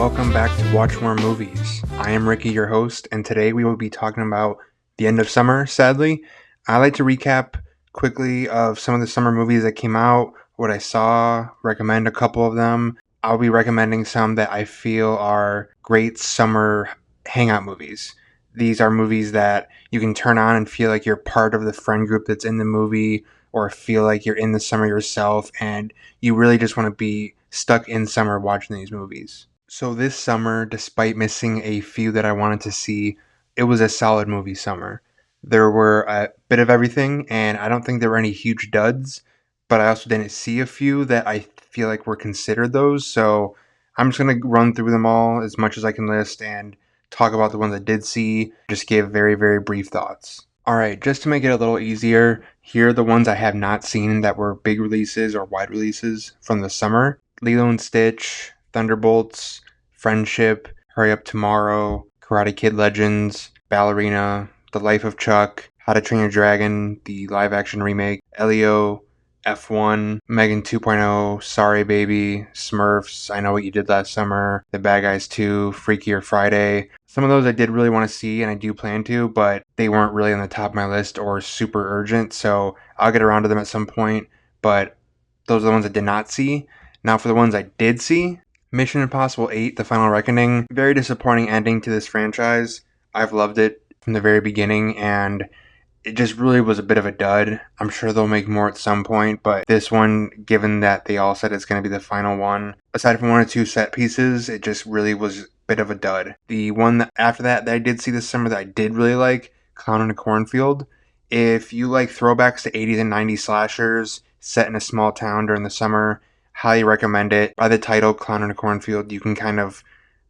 welcome back to Watch More Movies. I am Ricky, your host, and today we will be talking about the end of summer, sadly. I like to recap quickly of some of the summer movies that came out, what I saw, recommend a couple of them. I'll be recommending some that I feel are great summer hangout movies. These are movies that you can turn on and feel like you're part of the friend group that's in the movie, or feel like you're in the summer yourself, and you really just want to be stuck in summer watching these movies. So this summer, despite missing a few that I wanted to see, it was a solid movie summer. There were a bit of everything, and I don't think there were any huge duds, but I also didn't see a few that I feel like were considered those. So I'm just going to run through them all as much as I can list and talk about the ones I did see, just give very, very brief thoughts. Alright, just to make it a little easier, here are the ones I have not seen that were big releases or wide releases from the summer. Lilo and Stitch, Thunderbolts, Friendship, Hurry Up Tomorrow, Karate Kid Legends, Ballerina, The Life of Chuck, How to Train Your Dragon, the live action remake, Elio, F1, Megan 2.0, Sorry Baby, Smurfs, I Know What You Did Last Summer, The Bad Guys 2, Freakier Friday. Some of those I did really want to see and I do plan to, but they weren't really on the top of my list or super urgent, so I'll get around to them at some point, but those are the ones I did not see. Now for the ones I did see, Mission Impossible 8, The Final Reckoning. Very disappointing ending to this franchise. I've loved it from the very beginning, and it just really was a bit of a dud. I'm sure they'll make more at some point, but this one, given that they all said it's going to be the final one, aside from one or two set pieces, it just really was a bit of a dud. The one after that I did see this summer that I did really like, Clown in a Cornfield. If you like throwbacks to 80s and 90s slashers set in a small town during the summer, highly recommend it. By the title, Clown in a Cornfield, you can kind of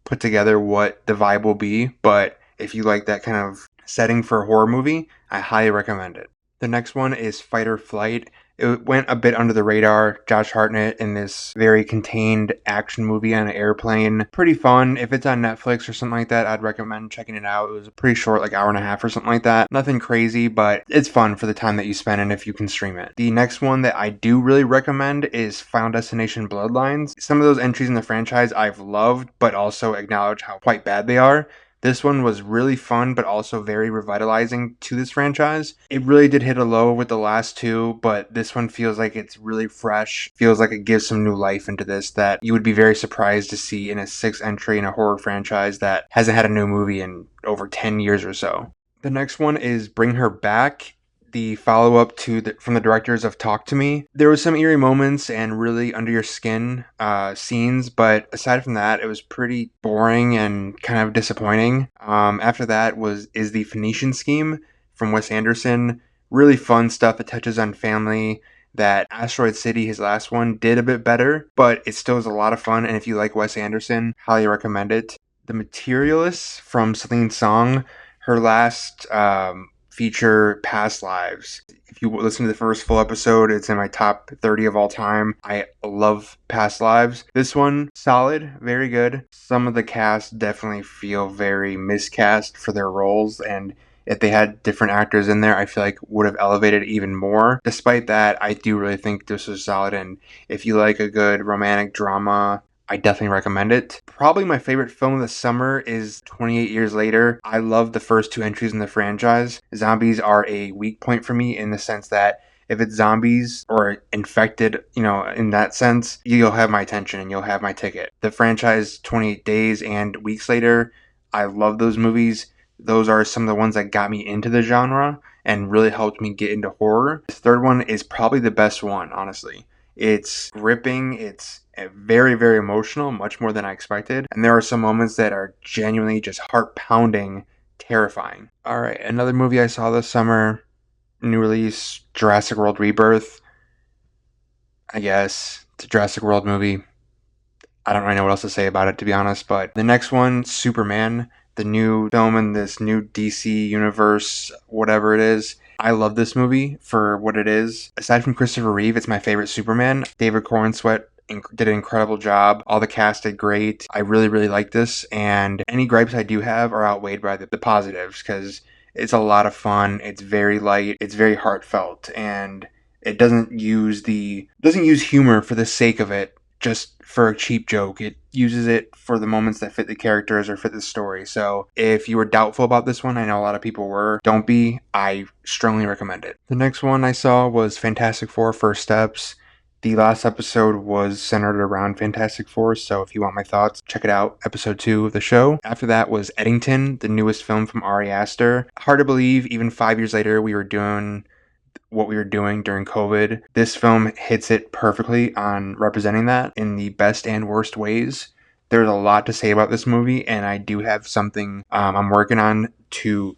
put together what the vibe will be, but if you like that kind of setting for a horror movie, I highly recommend it. The next one is Fight or Flight. It went a bit under the radar. Josh Hartnett in this very contained action movie on an airplane. Pretty fun. If it's on Netflix or something like that, I'd recommend checking it out. It was pretty short, like hour and a half or something like that. Nothing crazy, but it's fun for the time that you spend and if you can stream it. The next one that I do really recommend is Final Destination Bloodlines. Some of those entries in the franchise I've loved, but also acknowledge how quite bad they are. This one was really fun, but also very revitalizing to this franchise. It really did hit a low with the last two, but this one feels like it's really fresh. Feels like it gives some new life into this that you would be very surprised to see in a sixth entry in a horror franchise that hasn't had a new movie in over 10 years or so. The next one is Bring Her Back, the follow-up to from the directors of Talk to Me. There was some eerie moments and really under your skin scenes, but aside from that, it was pretty boring and kind of disappointing. After that is the Phoenician Scheme from Wes Anderson. Really fun stuff that touches on family. That Asteroid City, his last one, did a bit better, but it still is a lot of fun, and if you like Wes Anderson, highly recommend it. The Materialists from Celine Song, her last feature, Past Lives. If you listen to the first full episode, it's in my top 30 of all time. I love Past Lives. This one, solid, very good. Some of the cast definitely feel very miscast for their roles, and if they had different actors in there, I feel like would have elevated even more. Despite that, I do really think this was solid, and if you like a good romantic drama, I definitely recommend it. Probably my favorite film of the summer is 28 Years Later. I love the first two entries in the franchise. Zombies are a weak point for me in the sense that if it's zombies or infected, in that sense, you'll have my attention and you'll have my ticket. The franchise 28 Days and Weeks Later, I love those movies. Those are some of the ones that got me into the genre and really helped me get into horror. The third one is probably the best one, honestly. It's gripping, it's very, very emotional, much more than I expected. And there are some moments that are genuinely just heart-pounding, terrifying. Alright, another movie I saw this summer, new release, Jurassic World Rebirth. I guess it's a Jurassic World movie. I don't really know what else to say about it, to be honest. But the next one, Superman, the new film in this new DC universe, whatever it is. I love this movie for what it is. Aside from Christopher Reeve, it's my favorite Superman. David Corenswet did an incredible job. All the cast did great. I really, really like this. And any gripes I do have are outweighed by the positives because it's a lot of fun. It's very light. It's very heartfelt. And it doesn't use humor for the sake of it. just for a cheap joke. It uses it for the moments that fit the characters or fit the story. So if you were doubtful about this one, I know a lot of people were, don't be. I strongly recommend it. The next one I saw was Fantastic Four First Steps. The last episode was centered around Fantastic Four, so if you want my thoughts, check it out, episode 2 of the show. After that was Eddington, the newest film from Ari Aster. Hard to believe, even 5 years later, we were doing what we were doing during COVID. This film hits it perfectly on representing that in the best and worst ways. There's a lot to say about this movie, and I do have something I'm working on to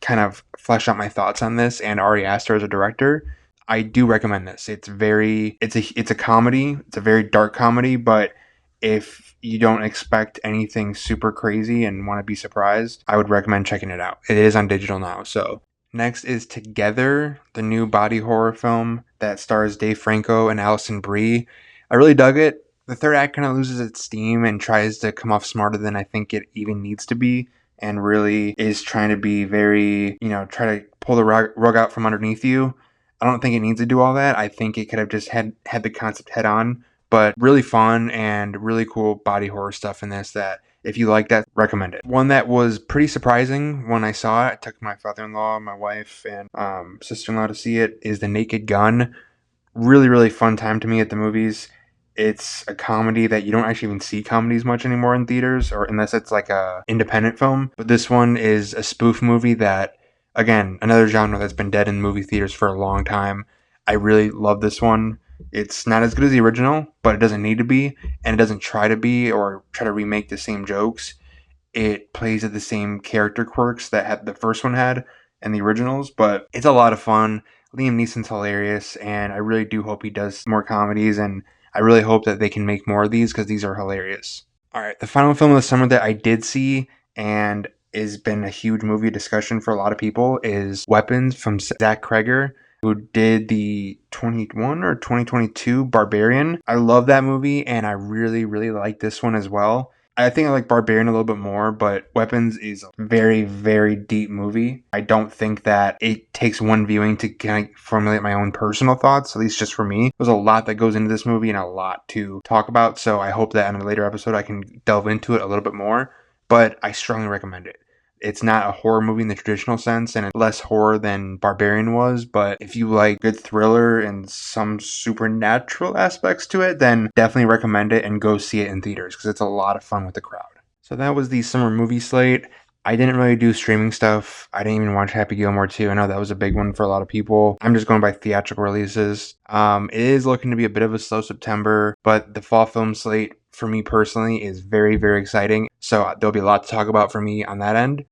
kind of flesh out my thoughts on this and Ari Aster as a director. I do recommend this. It's a comedy. It's a very dark comedy, but if you don't expect anything super crazy and want to be surprised, I would recommend checking it out. It is on digital now, so. Next is Together, the new body horror film that stars Dave Franco and Alison Brie. I really dug it. The third act kind of loses its steam and tries to come off smarter than I think it even needs to be, and really is trying to be very, try to pull the rug out from underneath you. I don't think it needs to do all that. I think it could have just had the concept head on, but really fun and really cool body horror stuff in this that if you like that, recommend it. One that was pretty surprising when I saw it, I took my father-in-law, my wife, and sister-in-law to see it, is The Naked Gun. Really, really fun time to me at the movies. It's a comedy that you don't actually even see comedies much anymore in theaters, or unless it's like a independent film. But this one is a spoof movie that, again, another genre that's been dead in movie theaters for a long time. I really love this one. It's not as good as the original, but it doesn't need to be, and it doesn't try to be or try to remake the same jokes. It plays at the same character quirks that the first one had and the originals, but it's a lot of fun. Liam Neeson's hilarious, and I really do hope he does more comedies, and I really hope that they can make more of these because these are hilarious. All right, the final film of the summer that I did see and has been a huge movie discussion for a lot of people is Weapons from Zach Kreger, who did the 21 or 2022 Barbarian. I love that movie, and I really, really like this one as well. I think I like Barbarian a little bit more, but Weapons is a very, very deep movie. I don't think that it takes one viewing to kind of formulate my own personal thoughts, at least just for me. There's a lot that goes into this movie and a lot to talk about, so I hope that in a later episode I can delve into it a little bit more, but I strongly recommend it. It's not a horror movie in the traditional sense, and it's less horror than Barbarian was, but if you like good thriller and some supernatural aspects to it, then definitely recommend it and go see it in theaters, because it's a lot of fun with the crowd. So that was the summer movie slate. I didn't really do streaming stuff. I didn't even watch Happy Gilmore 2. I know that was a big one for a lot of people. I'm just going by theatrical releases. It is looking to be a bit of a slow September, but the fall film slate for me personally is very, very exciting. So there'll be a lot to talk about for me on that end.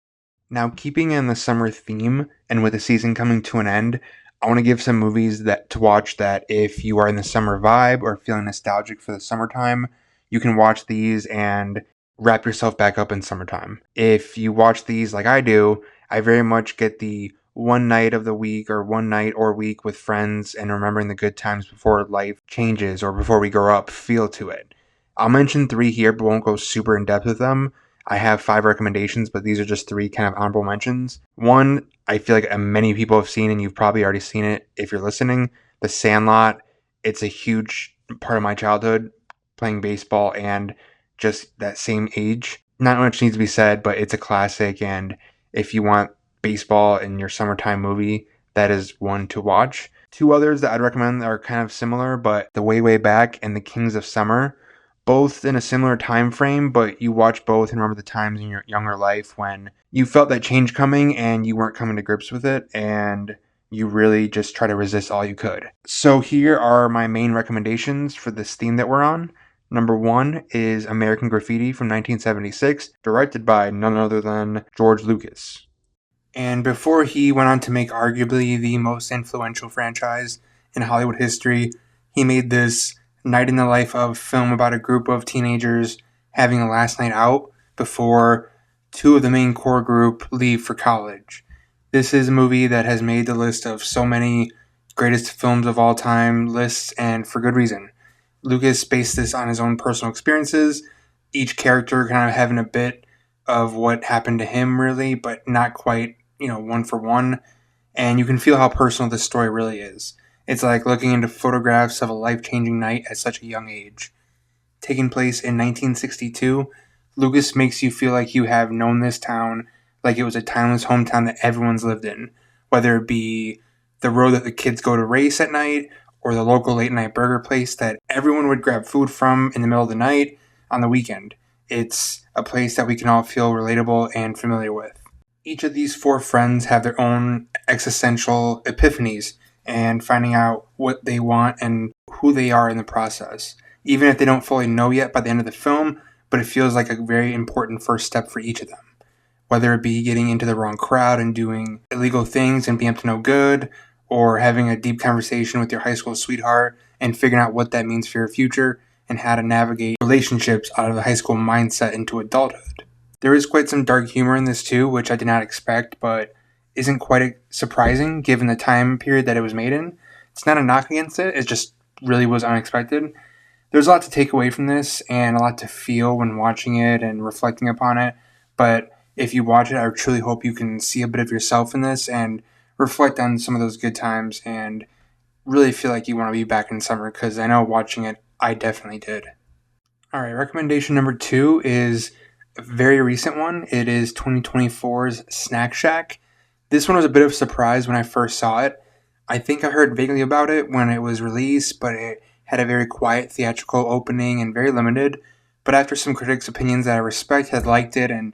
Now, keeping in the summer theme and with the season coming to an end, I want to give some movies to watch that if you are in the summer vibe or feeling nostalgic for the summertime, you can watch these and wrap yourself back up in summertime. If you watch these like I do, I very much get the one night of the week or one night or week with friends and remembering the good times before life changes or before we grow up feel to it. I'll mention 3 here, but won't go super in depth with them. I have 5 recommendations, but these are just 3 kind of honorable mentions. One, I feel like many people have seen, and you've probably already seen it if you're listening, The Sandlot. It's a huge part of my childhood, playing baseball and just that same age. Not much needs to be said, but it's a classic, and if you want baseball in your summertime movie, that is one to watch. 2 others that I'd recommend are kind of similar, but The Way, Way Back and The Kings of Summer. Both in a similar time frame, but you watch both and remember the times in your younger life when you felt that change coming and you weren't coming to grips with it, and you really just try to resist all you could. So here are my main recommendations for this theme that we're on. Number 1 is American Graffiti from 1976, directed by none other than George Lucas. And before he went on to make arguably the most influential franchise in Hollywood history, he made this night in the life of film about a group of teenagers having a last night out before 2 of the main core group leave for college. This is a movie that has made the list of so many greatest films of all time lists, and for good reason. Lucas based this on his own personal experiences, each character kind of having a bit of what happened to him really, but not quite, one for one. And you can feel how personal this story really is. It's like looking into photographs of a life-changing night at such a young age. taking place in 1962. Lucas makes you feel like you have known this town, like it was a timeless hometown that everyone's lived in, whether it be the road that the kids go to race at night or the local late night burger place that everyone would grab food from in the middle of the night on the weekend. It's a place that we can all feel relatable and familiar with. Each of these four friends have their own existential epiphanies and finding out what they want and who they are in the process. Even if they don't fully know yet by the end of the film, but it feels like a very important first step for each of them. Whether it be getting into the wrong crowd and doing illegal things and being up to no good, or having a deep conversation with your high school sweetheart and figuring out what that means for your future and how to navigate relationships out of the high school mindset into adulthood. There is quite some dark humor in this too, which I did not expect, but isn't quite surprising given the time period that it was made in. It's not a knock against it, it just really was unexpected. There's a lot to take away from this and a lot to feel when watching it and reflecting upon it, but if you watch it, I truly hope you can see a bit of yourself in this and reflect on some of those good times and really feel like you want to be back in summer, because I know watching it, I definitely did. All right, recommendation number 2 is a very recent one. It is 2024's Snack Shack. This one was a bit of a surprise when I first saw it. I think I heard vaguely about it when it was released, but it had a very quiet theatrical opening and very limited. But after some critics' opinions that I respect had liked it and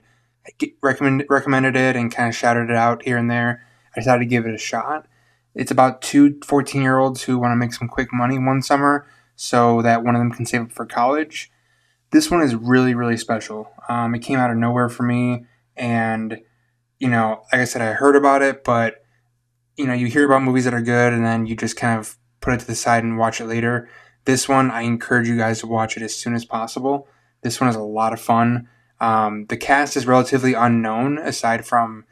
recommended it and kind of shouted it out here and there, I decided to give it a shot. It's about two 14-year-olds who want to make some quick money one summer so that one of them can save up for college. This one is really, really special. It came out of nowhere for me, and, like I said, I heard about it, but, you hear about movies that are good, and then you just kind of put it to the side and watch it later. This one, I encourage you guys to watch it as soon as possible. This one is a lot of fun. The cast is relatively unknown, aside from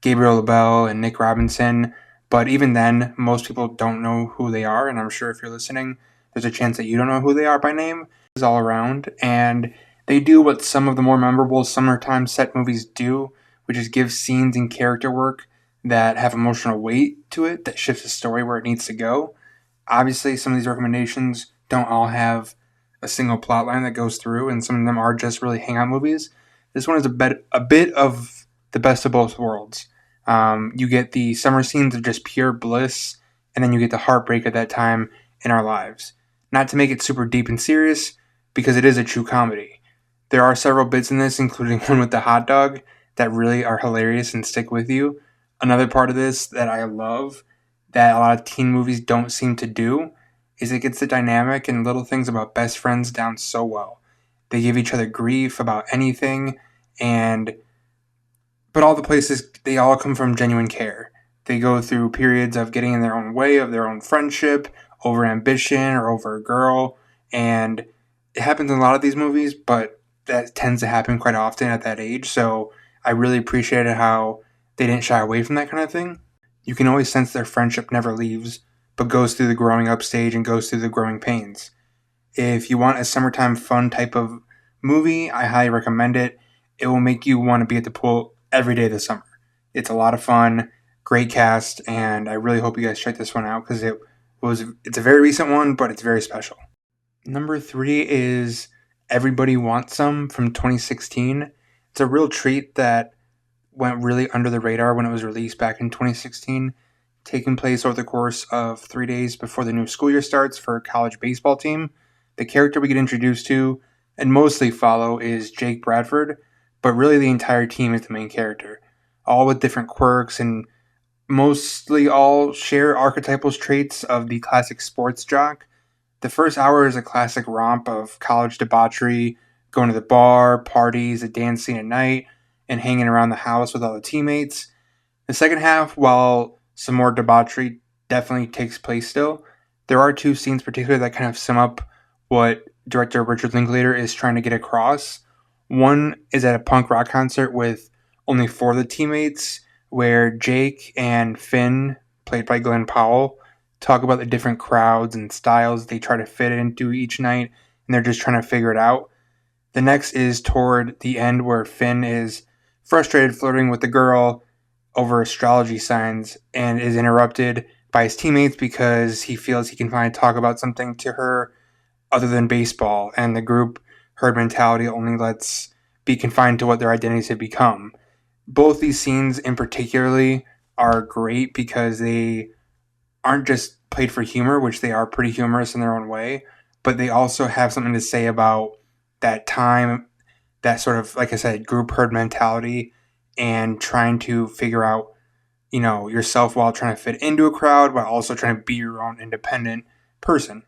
Gabriel LaBelle and Nick Robinson, but even then, most people don't know who they are, and I'm sure if you're listening, there's a chance that you don't know who they are by name. It's all around, and they do what some of the more memorable summertime set movies do, which is give scenes and character work that have emotional weight to it, that shifts the story where it needs to go. Obviously, some of these recommendations don't all have a single plot line that goes through, and some of them are just really hangout movies. This one is a bit of the best of both worlds. You get the summer scenes of just pure bliss, and then you get the heartbreak at that time in our lives. Not to make it super deep and serious, because it is a true comedy. There are several bits in this, including one with the hot dog, that really are hilarious and stick with you. Another part of this that I love, that a lot of teen movies don't seem to do, is it gets the dynamic and little things about best friends down so well. They give each other grief about anything, but all the places, they all come from genuine care. They go through periods of getting in their own way of their own friendship, over ambition or over a girl, and it happens in a lot of these movies, but that tends to happen quite often at that age, so I really appreciated how they didn't shy away from that kind of thing. You can always sense their friendship never leaves, but goes through the growing up stage and goes through the growing pains. If you want a summertime fun type of movie, I highly recommend it. It will make you want to be at the pool every day this summer. It's a lot of fun, great cast, and I really hope you guys check this one out because it's a very recent one, but it's very special. Number 3 is Everybody Wants Some from 2016. It's a real treat that went really under the radar when it was released back in 2016, taking place over the course of 3 days before the new school year starts for a college baseball team. The character we get introduced to and mostly follow is Jake Bradford, but really the entire team is the main character, all with different quirks, and mostly all share archetypal traits of the classic sports jock. The first hour is a classic romp of college debauchery, going to the bar, parties, a dance scene at night, and hanging around the house with all the teammates. The second half, while some more debauchery definitely takes place still, there are 2 scenes particularly that kind of sum up what director Richard Linklater is trying to get across. One is at a punk rock concert with only 4 of the teammates, where Jake and Finn, played by Glenn Powell, talk about the different crowds and styles they try to fit into each night, and they're just trying to figure it out. The next is toward the end, where Finn is frustrated flirting with the girl over astrology signs and is interrupted by his teammates because he feels he can finally talk about something to her other than baseball, and the group herd mentality only lets be confined to what their identities have become. Both these scenes in particularly are great because they aren't just played for humor, which they are pretty humorous in their own way, but they also have something to say about that time, that sort of, like I said, group herd mentality, and trying to figure out, yourself while trying to fit into a crowd, while also trying to be your own independent person.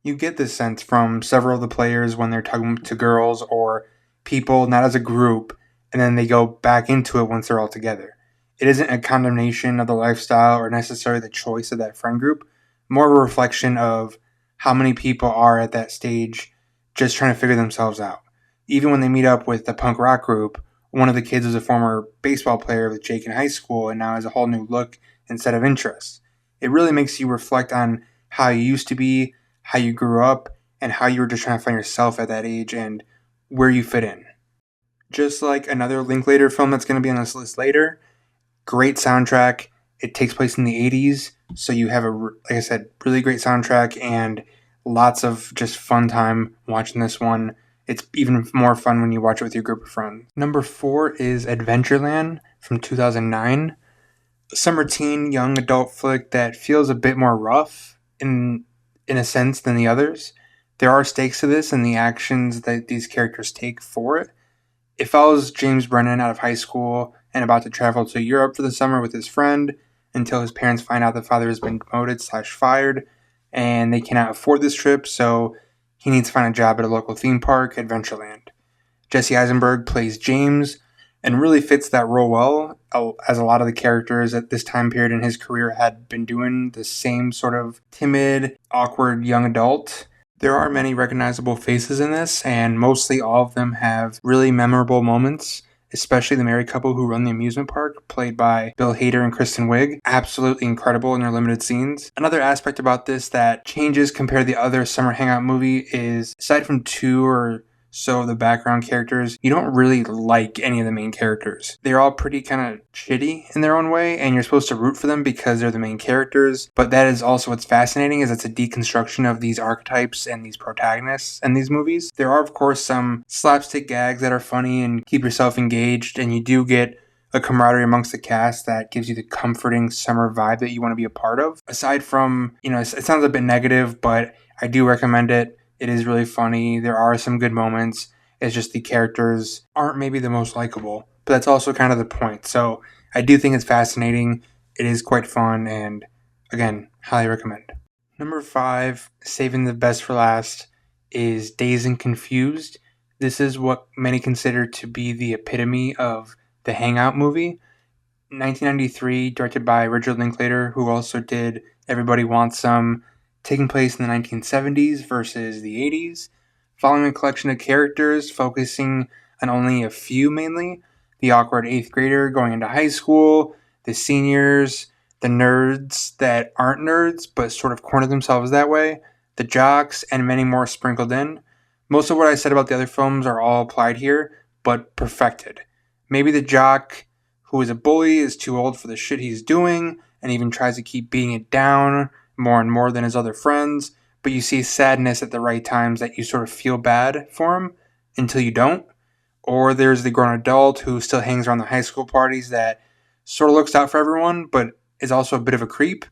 You get this sense from several of the players when they're talking to girls or people, not as a group, and then they go back into it once they're all together. It isn't a condemnation of the lifestyle or necessarily the choice of that friend group, more of a reflection of how many people are at that stage just trying to figure themselves out. Even when they meet up with the punk rock group, one of the kids was a former baseball player with Jake in high school and now has a whole new look and set of interests. It really makes you reflect on how you used to be, how you grew up, and how you were just trying to find yourself at that age and where you fit in. Just like another Linklater film that's going to be on this list later, great soundtrack. It takes place in the 80s, so you have like I said, really great soundtrack and lots of just fun time watching this one. It's even more fun when you watch it with your group of friends. Number 4 is Adventureland from 2009. A summer teen young adult flick that feels a bit more rough in a sense than the others. There are stakes to this and the actions that these characters take for it. It follows James Brennan out of high school and about to travel to Europe for the summer with his friend until his parents find out the father has been demoted/fired and they cannot afford this trip, so he needs to find a job at a local theme park, Adventureland. Jesse Eisenberg plays James and really fits that role well, as a lot of the characters at this time period in his career had been doing the same sort of timid, awkward young adult. There are many recognizable faces in this, and mostly all of them have really memorable moments, especially the married couple who run the amusement park, played by Bill Hader and Kristen Wiig. Absolutely incredible in their limited scenes. Another aspect about this that changes compared to the other summer hangout movie is, aside from 2 or so the background characters, you don't really like any of the main characters. They're all pretty kind of shitty in their own way, and you're supposed to root for them because they're the main characters. But that is also what's fascinating, is it's a deconstruction of these archetypes and these protagonists in these movies. There are, of course, some slapstick gags that are funny and keep yourself engaged, and you do get a camaraderie amongst the cast that gives you the comforting summer vibe that you want to be a part of. Aside from, it sounds a bit negative, but I do recommend it. It is really funny. There are some good moments. It's just the characters aren't maybe the most likable, but that's also kind of the point. So I do think it's fascinating. It is quite fun, and again, highly recommend. Number 5, saving the best for last, is Dazed and Confused. This is what many consider to be the epitome of the Hangout movie. 1993, directed by Richard Linklater, who also did Everybody Wants Some, taking place in the 1970s versus the 80s, following a collection of characters focusing on only a few mainly: the awkward 8th grader going into high school, the seniors, the nerds that aren't nerds but sort of corner themselves that way, the jocks, and many more sprinkled in. Most of what I said about the other films are all applied here, but perfected. Maybe the jock who is a bully is too old for the shit he's doing and even tries to keep beating it down more and more than his other friends, but you see sadness at the right times that you sort of feel bad for him until you don't. Or there's the grown adult who still hangs around the high school parties that sort of looks out for everyone, but is also a bit of a creep.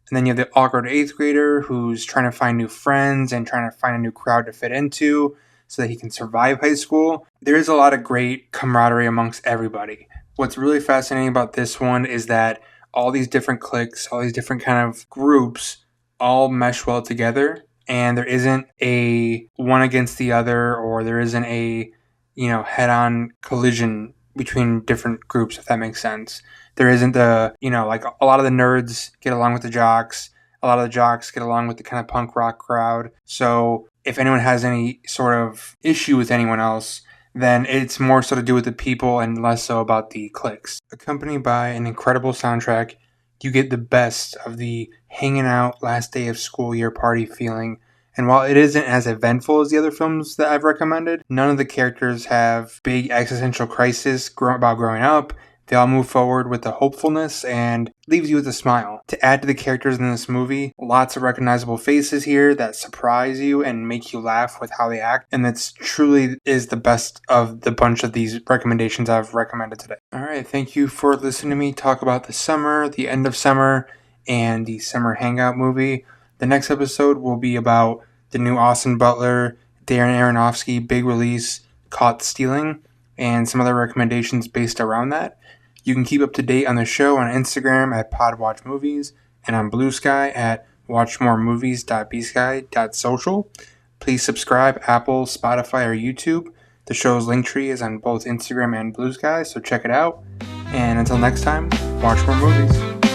And then you have the awkward 8th grader who's trying to find new friends and trying to find a new crowd to fit into so that he can survive high school. There is a lot of great camaraderie amongst everybody. What's really fascinating about this one is that all these different cliques, all these different kind of groups all mesh well together, and there isn't a one against the other, or there isn't a, head-on collision between different groups, if that makes sense. There isn't like a lot of the nerds get along with the jocks, a lot of the jocks get along with the kind of punk rock crowd. So if anyone has any sort of issue with anyone else, then it's more so to do with the people and less so about the cliques. Accompanied by an incredible soundtrack, you get the best of the hanging out last day of school year party feeling. And while it isn't as eventful as the other films that I've recommended, none of the characters have big existential crisis about growing up. They all move forward with a hopefulness and leaves you with a smile. To add to the characters in this movie, lots of recognizable faces here that surprise you and make you laugh with how they act, and that's truly is the best of the bunch of these recommendations I've recommended today. Alright, thank you for listening to me talk about the summer, the end of summer, and the summer hangout movie. The next episode will be about the new Austin Butler, Darren Aronofsky big release, Caught Stealing, and some other recommendations based around that. You can keep up to date on the show on Instagram at PodWatchMovies and on Bluesky at watchmoremovies.bsky.social. Please subscribe Apple, Spotify, or YouTube. The show's link tree is on both Instagram and Bluesky, so check it out. And until next time, watch more movies.